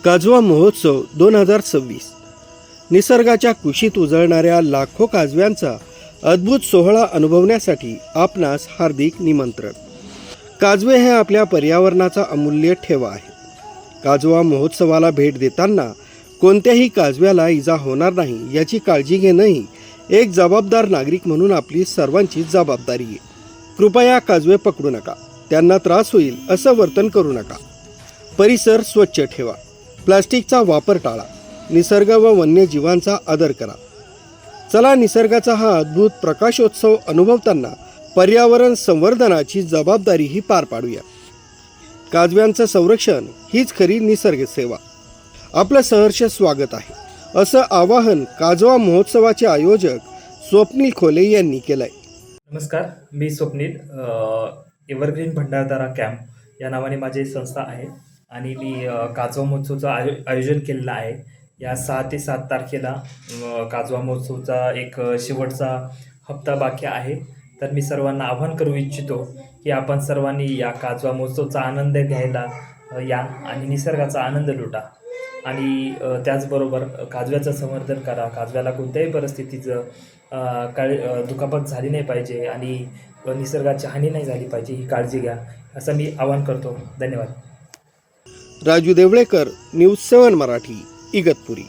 काजवा महोत्सव 2026 निसर्गाच्या कुशीत उजळणाऱ्या लाखो काजव्यांचा अद्भुत सोहळा अनुभवण्यासाठी आपणास हार्दिक निमंत्रण. काजवे हे आपल्या पर्यावरणाचा अमूल्य ठेवा आहे. काजवा महोत्सवाला भेट देताना कोणत्याही काजव्याला इजा होणार नाही याची काळजी घेणंही एक जबाबदार नागरिक म्हणून आपली सर्वांची जबाबदारी आहे. कृपया काजवे पकडू नका, त्यांना त्रास होईल असं वर्तन करू नका. परिसर स्वच्छ ठेवा, प्लास्टिकचा वापर टाळा, निसर्ग व वन्यजीवांचा आदर करा. चला निसर्गाचा हा अद्भुत प्रकाशोत्सव अनुभवताना पर्यावरण संवर्धनाची जबाबदारीही पार पाडूया. काजव्यांचं संरक्षण हीच खरी निसर्ग सेवा. आपलं सहर्ष स्वागत आहे असं आवाहन काजवा महोत्सवाचे आयोजक स्वप्नील खोले यांनी केलंय. नमस्कार, मी स्वप्नील. एव्हरग्रीन भंडारदारा कॅम्प या नावाने माझी संस्था आहे आणि मी काजवा महोत्सवचं आयोजन केलेलं आहे. या 6 ते 7 तारखेला काजवा महोत्सवचा एक शेवटचा हप्ता बाकी आहे. तर मी सर्वांना आवाहन करू इच्छितो की आपण सर्वांनी या काजवा महोत्सवचा आनंद घ्यायला या आणि निसर्गाचा आनंद लुटा आणि त्याचबरोबर काजव्याचं संवर्धन करा. काजव्याला कोणत्याही परिस्थितीचं दुखापत झाली नाही पाहिजे आणि निसर्गाची हानी नाही झाली पाहिजे, ही काळजी घ्या असं मी आवाहन करतो. धन्यवाद. राजू देवळेकर, न्यूज 7 मराठी, इगतपुरी.